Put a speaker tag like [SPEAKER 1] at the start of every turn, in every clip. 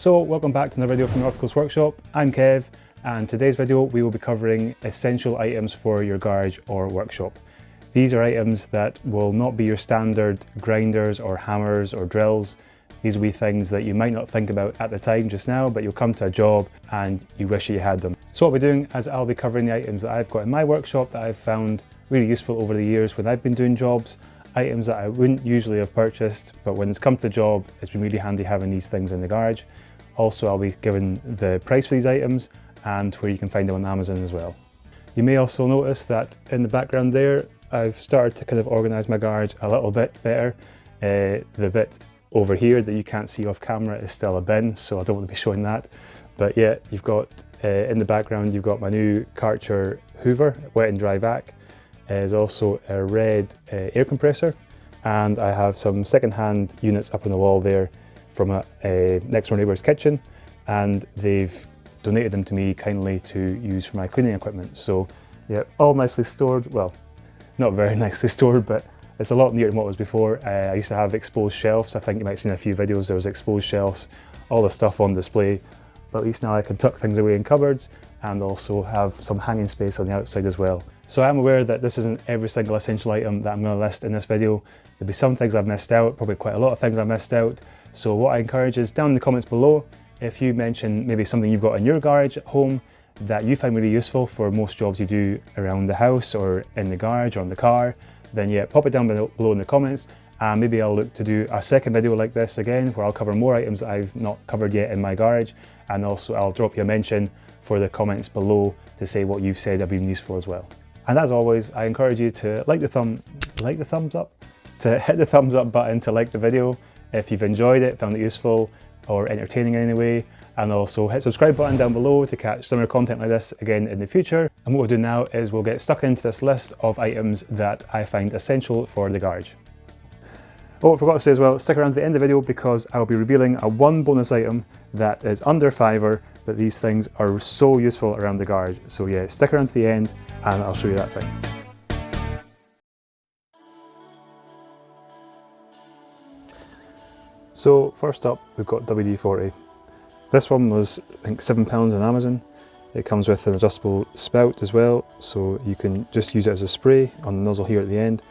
[SPEAKER 1] So welcome back to another video from North Coast Workshop. I'm Kev, and today's video we will be covering essential items for your garage or workshop. These are items that will not be your standard grinders or hammers or drills. These will be things that you might not think about at the time just now, but you'll come to a job and you wish you had them. So what we're doing is I'll be covering the items that I've got in my workshop that I've found really useful over the years when I've been doing jobs. Items that I wouldn't usually have purchased, but when it's come to the job, it's been really handy having these things in the garage. Also, I'll be giving the price for these items and where you can find them on Amazon as well. You may also notice that in the background there, I've started to kind of organise my garage a little bit better. The bit over here that you can't see off camera is still a bin, so I don't want to be showing that. But yeah, you've got in the background, you've got my new Karcher Hoover, wet and dry vac. There's also a red air compressor, and I have some second-hand units up on the wall there from a next door neighbour's kitchen, and they've donated them to me kindly to use for my cleaning equipment. So yeah, all nicely stored. Well, not very nicely stored, but it's a lot neater than what it was before. I used to have exposed shelves. I think you might have seen a few videos, there was exposed shelves, all the stuff on display, but at least now I can tuck things away in cupboards and also have some hanging space on the outside as well. So I'm aware that this isn't every single essential item that I'm going to list in this video. There'll be some things I've missed out, probably quite a lot of things I've missed out. So what I encourage is down in the comments below, if you mention maybe something you've got in your garage at home that you find really useful for most jobs you do around the house or in the garage or in the car, then yeah, pop it down below in the comments, and maybe I'll look to do a second video like this again where I'll cover more items that I've not covered yet in my garage, and also I'll drop you a mention for the comments below to say what you've said have been useful as well. And as always, I encourage you to hit the thumbs up button to like the video if you've enjoyed it, found it useful or entertaining in any way, and also hit the subscribe button down below to catch similar content like this again in the future. And what we'll do now is we'll get stuck into this list of items that I find essential for the garage. Oh, I forgot to say as well, stick around to the end of the video because I'll be revealing a one bonus item that is under $5, but these things are so useful around the garage. So yeah, stick around to the end and I'll show you that thing. So first up, we've got WD-40. This one was, I think, £7 on Amazon. It comes with an adjustable spout as well, so you can just use it as a spray on the nozzle here at the end,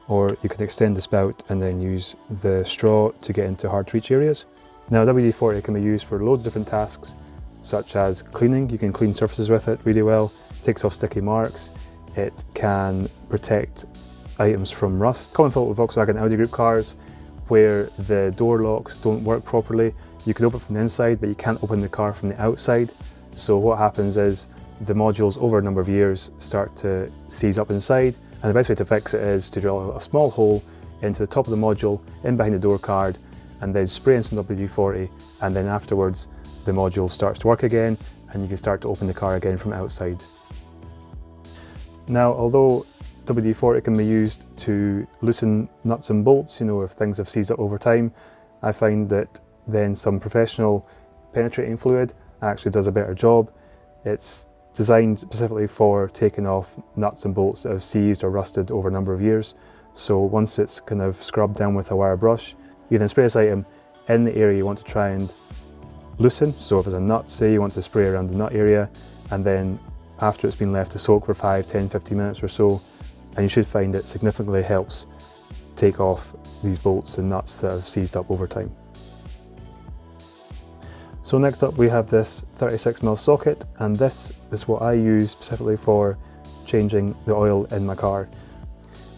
[SPEAKER 1] or you can extend the spout and then use the straw to get into hard to reach areas. Now WD-40 can be used for loads of different tasks, such as cleaning. You can clean surfaces with it really well, it takes off sticky marks, it can protect items from rust. Common fault with Volkswagen and Audi group cars, where the door locks don't work properly. You can open from the inside, but you can't open the car from the outside. So what happens is the modules over a number of years start to seize up inside, and the best way to fix it is to drill a small hole into the top of the module, in behind the door card, and then spray in some WD-40, and then afterwards the module starts to work again, and you can start to open the car again from outside. Now, although WD-40 can be used to loosen nuts and bolts, you know, if things have seized up over time, I find that then some professional penetrating fluid actually does a better job. It's designed specifically for taking off nuts and bolts that have seized or rusted over a number of years. So once it's kind of scrubbed down with a wire brush, you then spray this item in the area you want to try and loosen. So if it's a nut, say, you want to spray around the nut area, and then after it's been left to soak for 5, 10, 15 minutes or so, and you should find it significantly helps take off these bolts and nuts that have seized up over time. So next up we have this 36mm socket, and this is what I use specifically for changing the oil in my car.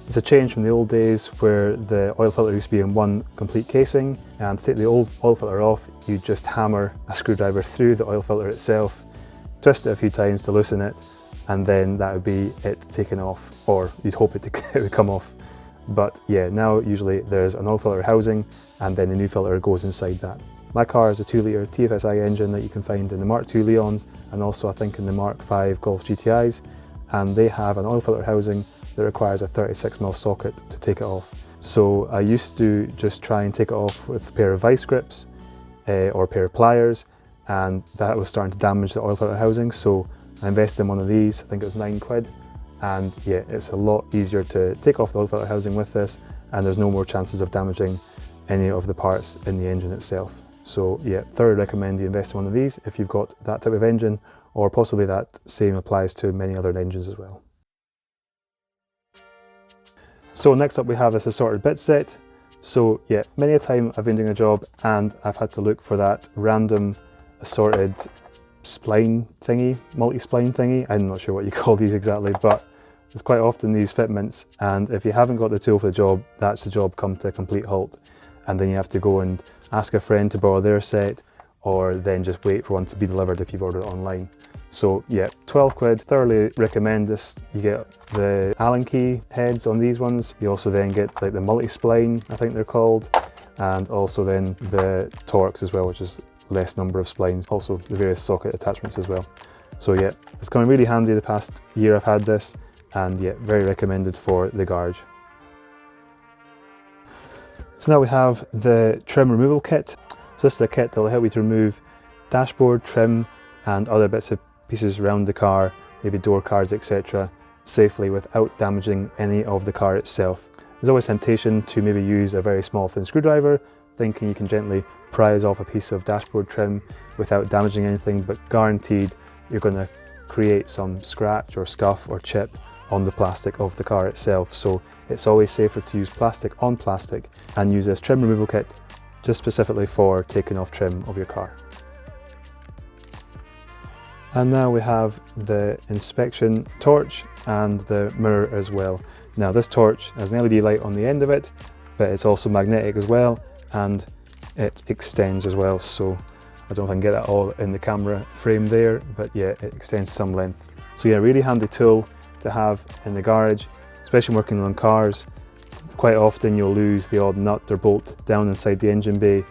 [SPEAKER 1] It's a change from the old days where the oil filter used to be in one complete casing, and to take the old oil filter off, you just hammer a screwdriver through the oil filter itself, twist it a few times to loosen it, and then that would be it taken off, or you'd hope it would come off. But yeah, now usually there's an oil filter housing, and then the new filter goes inside that. My car is a 2-litre TFSI engine that you can find in the Mark II Leons, and also I think in the Mark V Golf GTIs, and they have an oil filter housing that requires a 36mm socket to take it off. So I used to just try and take it off with a pair of vice grips or a pair of pliers, and that was starting to damage the oil filter housing, so I invested in one of these. I think it was £9, and yeah, it's a lot easier to take off the oil filter housing with this, and there's no more chances of damaging any of the parts in the engine itself. So yeah, thoroughly recommend you invest in one of these if you've got that type of engine, or possibly that same applies to many other engines as well. So next up we have this assorted bit set. So yeah, many a time I've been doing a job and I've had to look for that random assorted spline thingy, multi-spline thingy. I'm not sure what you call these exactly, but there's quite often these fitments, and if you haven't got the tool for the job, that's the job come to a complete halt. And then you have to go and ask a friend to borrow their set, or then just wait for one to be delivered if you've ordered it online. So yeah, 12 quid, thoroughly recommend this. You get the Allen key heads on these ones. You also then get like the multi-spline, I think they're called, and also then the Torx as well, which is less number of splines. Also the various socket attachments as well. So yeah, it's come in really handy the past year I've had this, and yeah, very recommended for the garage. So now we have the trim removal kit. So this is a kit that will help you to remove dashboard, trim, and other bits of pieces around the car, maybe door cards, etc., safely without damaging any of the car itself. There's always temptation to maybe use a very small thin screwdriver, thinking you can gently prise off a piece of dashboard trim without damaging anything, but guaranteed you're going to create some scratch or scuff or chip on the plastic of the car itself. So it's always safer to use plastic on plastic and use this trim removal kit just specifically for taking off trim of your car. And now we have the inspection torch and the mirror as well. Now this torch has an LED light on the end of it, but it's also magnetic as well, and it extends as well. So I don't know if I can get that all in the camera frame there, but yeah, it extends some length. So yeah, really handy tool to have in the garage, especially working on cars. Quite often you'll lose the odd nut or bolt down inside the engine bay,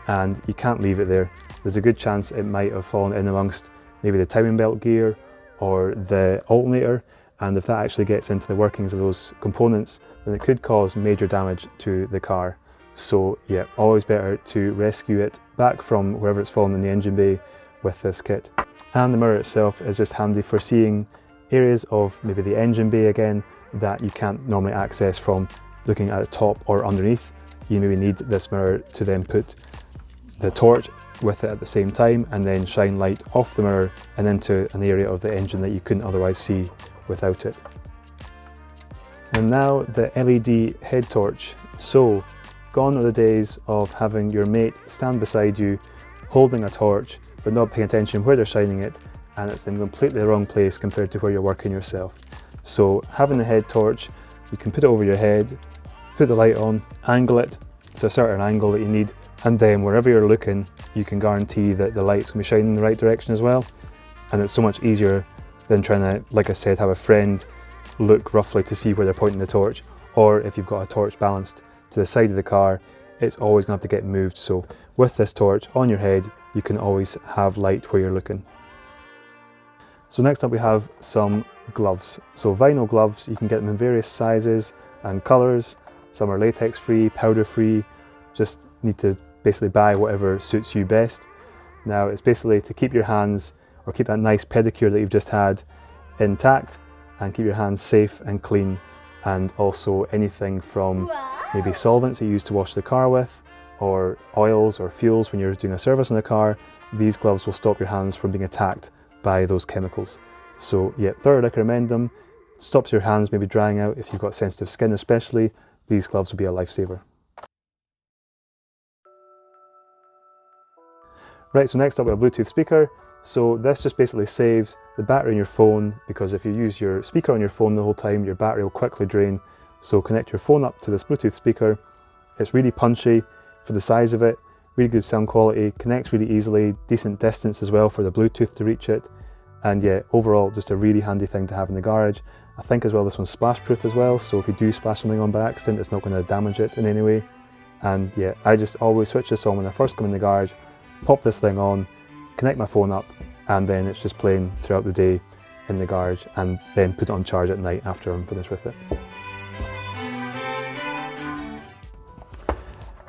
[SPEAKER 1] and you can't leave it there. There's a good chance it might have fallen in amongst maybe the timing belt gear or the alternator, and if that actually gets into the workings of those components, then it could cause major damage to the car. So yeah, always better to rescue it back from wherever it's fallen in the engine bay with this kit. And the mirror itself is just handy for seeing areas of maybe the engine bay again that you can't normally access from looking at the top or underneath. You maybe need this mirror to then put the torch with it at the same time and then shine light off the mirror and into an area of the engine that you couldn't otherwise see without it. And now the LED head torch. So gone are the days of having your mate stand beside you holding a torch but not paying attention where they're shining it, and it's in completely the wrong place compared to where you're working yourself. So having the head torch, you can put it over your head, put the light on, angle it to a certain angle that you need, and then wherever you're looking, you can guarantee that the light's going to be shining in the right direction as well. And it's so much easier than trying to, like I said, have a friend look roughly to see where they're pointing the torch, or if you've got a torch balanced to the side of the car, it's always going to have to get moved. So with this torch on your head, you can always have light where you're looking. So next up we have some gloves. So vinyl gloves, you can get them in various sizes and colours. Some are latex free, powder free, just need to basically buy whatever suits you best. Now it's basically to keep your hands, or keep that nice pedicure that you've just had intact, and keep your hands safe and clean, and also anything from maybe solvents that you use to wash the car with, or oils or fuels when you're doing a service on the car. These gloves will stop your hands from being attacked by those chemicals. So yeah, thoroughly recommend them. Stops your hands maybe drying out if you've got sensitive skin especially. These gloves will be a lifesaver. Right, so next up we have a Bluetooth speaker. So this just basically saves the battery in your phone, because if you use your speaker on your phone the whole time, your battery will quickly drain. So connect your phone up to this Bluetooth speaker. It's really punchy for the size of it, really good sound quality, connects really easily, decent distance as well for the Bluetooth to reach it. And yeah, overall just a really handy thing to have in the garage. I think as well this one's splash proof as well, so if you do splash something on by accident, it's not going to damage it in any way. And yeah, I just always switch this on when I first come in the garage, pop this thing on, connect my phone up, and then it's just playing throughout the day in the garage, and then put it on charge at night after I'm finished with it.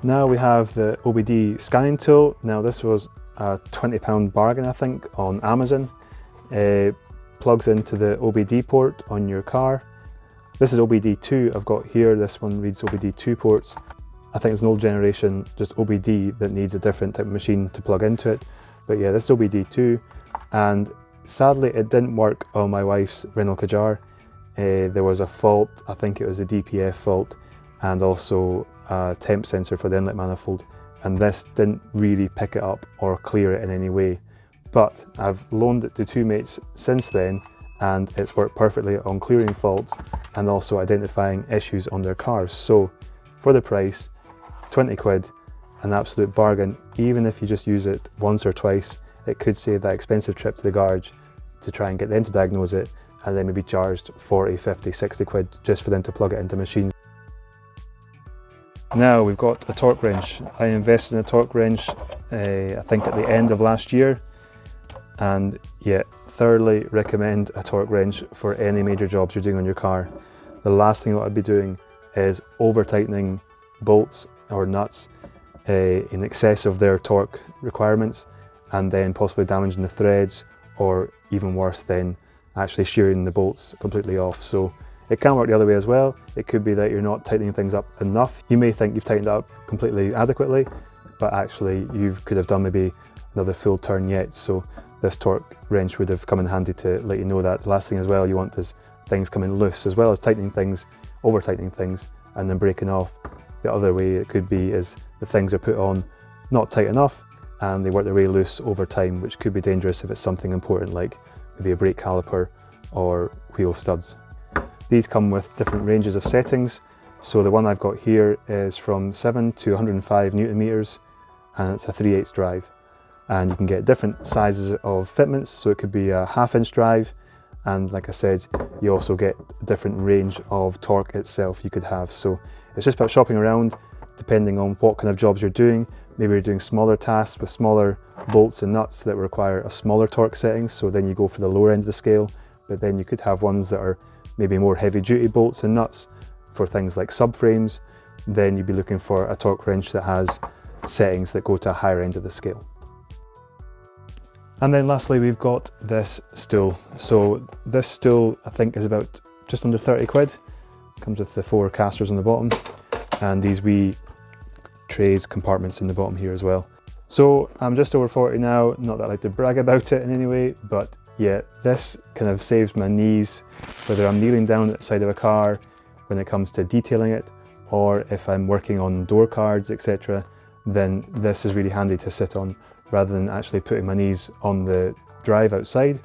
[SPEAKER 1] Now we have the OBD scanning tool. Now this was a £20 bargain I think on Amazon. It plugs into the OBD port on your car. This is OBD2 I've got here, this one reads OBD2 ports. I think it's an old generation, just OBD, that needs a different type of machine to plug into it. But yeah, this is OBD2, and sadly it didn't work on my wife's Renault Kadjar. There was a fault, I think it was a DPF fault, and also a temp sensor for the inlet manifold, and this didn't really pick it up or clear it in any way. But I've loaned it to two mates since then, and it's worked perfectly on clearing faults and also identifying issues on their cars. So for the price, 20 quid, an absolute bargain. Even if you just use it once or twice, it could save that expensive trip to the garage to try and get them to diagnose it, and then maybe charged 40, 50, 60 quid just for them to plug it into machine. Now we've got a torque wrench. I invested in a torque wrench, I think at the end of last year, and yeah, thoroughly recommend a torque wrench for any major jobs you're doing on your car. The last thing what I'd be doing is over tightening bolts or nuts in excess of their torque requirements, and then possibly damaging the threads, or even worse, then actually shearing the bolts completely off. So it can work the other way as well. It could be that you're not tightening things up enough. You may think you've tightened it up completely adequately, but actually you could have done maybe another full turn yet. So this torque wrench would have come in handy to let you know that. The last thing as well you want is things coming loose, as well as tightening things, over tightening things, and then breaking off. The other way it could be is the things are put on not tight enough and they work their way loose over time, which could be dangerous if it's something important like maybe a brake caliper or wheel studs. These come with different ranges of settings. So the one I've got here is from 7 to 105 Newton meters, and it's a 3/8 drive. And you can get different sizes of fitments, so it could be a 1/2 inch drive, and like I said, you also get a different range of torque itself you could have. So it's just about shopping around, depending on what kind of jobs you're doing. Maybe you're doing smaller tasks with smaller bolts and nuts that require a smaller torque setting, so then you go for the lower end of the scale. But then you could have ones that are maybe more heavy duty bolts and nuts for things like subframes. Then you'd be looking for a torque wrench that has settings that go to a higher end of the scale. And then lastly, we've got this stool. So this stool, I think, is about just under 30 quid. Comes with the 4 casters on the bottom and these wee trays, compartments in the bottom here as well. So I'm just over 40 now, not that I like to brag about it in any way, but yeah, this kind of saves my knees, whether I'm kneeling down at the side of a car when it comes to detailing it, or if I'm working on door cards, etc., then this is really handy to sit on, rather than actually putting my knees on the drive outside,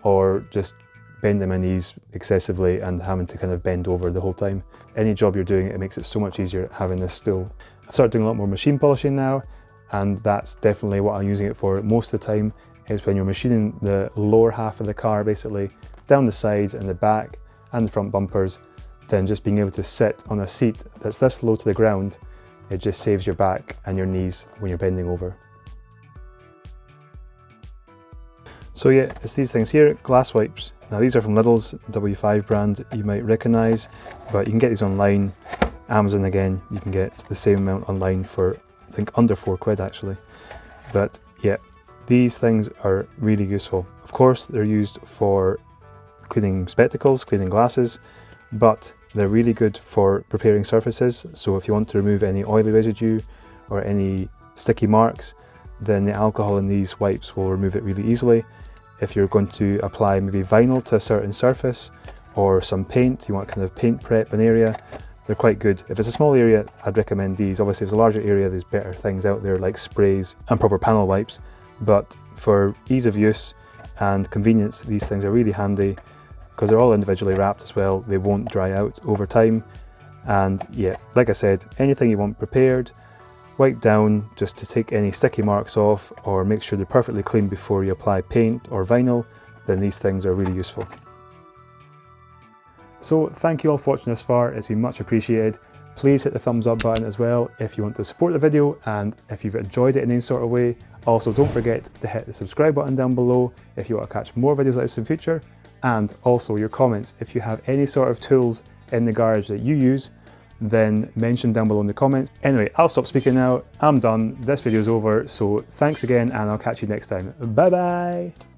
[SPEAKER 1] or just bending my knees excessively and having to kind of bend over the whole time. Any job you're doing, it makes it so much easier having this stool. I've started doing a lot more machine polishing now, and that's definitely what I'm using it for most of the time, is when you're machining the lower half of the car, basically down the sides and the back and the front bumpers, then just being able to sit on a seat that's this low to the ground, it just saves your back and your knees when you're bending over. So yeah, it's these things here, glass wipes. Now these are from Lidl's, W5 brand you might recognise, but you can get these online. Amazon again, you can get the same amount online for I think under 4 quid actually. But yeah, these things are really useful. Of course, they're used for cleaning spectacles, cleaning glasses, but they're really good for preparing surfaces. So if you want to remove any oily residue or any sticky marks, then the alcohol in these wipes will remove it really easily. If you're going to apply maybe vinyl to a certain surface or some paint, you want to kind of paint prep an area, they're quite good. If it's a small area, I'd recommend these. Obviously, if it's a larger area, there's better things out there like sprays and proper panel wipes. But for ease of use and convenience, these things are really handy because they're all individually wrapped as well. They won't dry out over time. And yeah, like I said, anything you want prepared, wipe down just to take any sticky marks off, or make sure they're perfectly clean before you apply paint or vinyl, then these things are really useful. So thank you all for watching this far, it's been much appreciated. Please hit the thumbs up button as well if you want to support the video, and if you've enjoyed it in any sort of way. Also, don't forget to hit the subscribe button down below if you want to catch more videos like this in future, and also your comments. If you have any sort of tools in the garage that you use, then mention down below in the comments. Anyway, I'll stop speaking now, I'm done, this video's over, so thanks again and I'll catch you next time. Bye bye!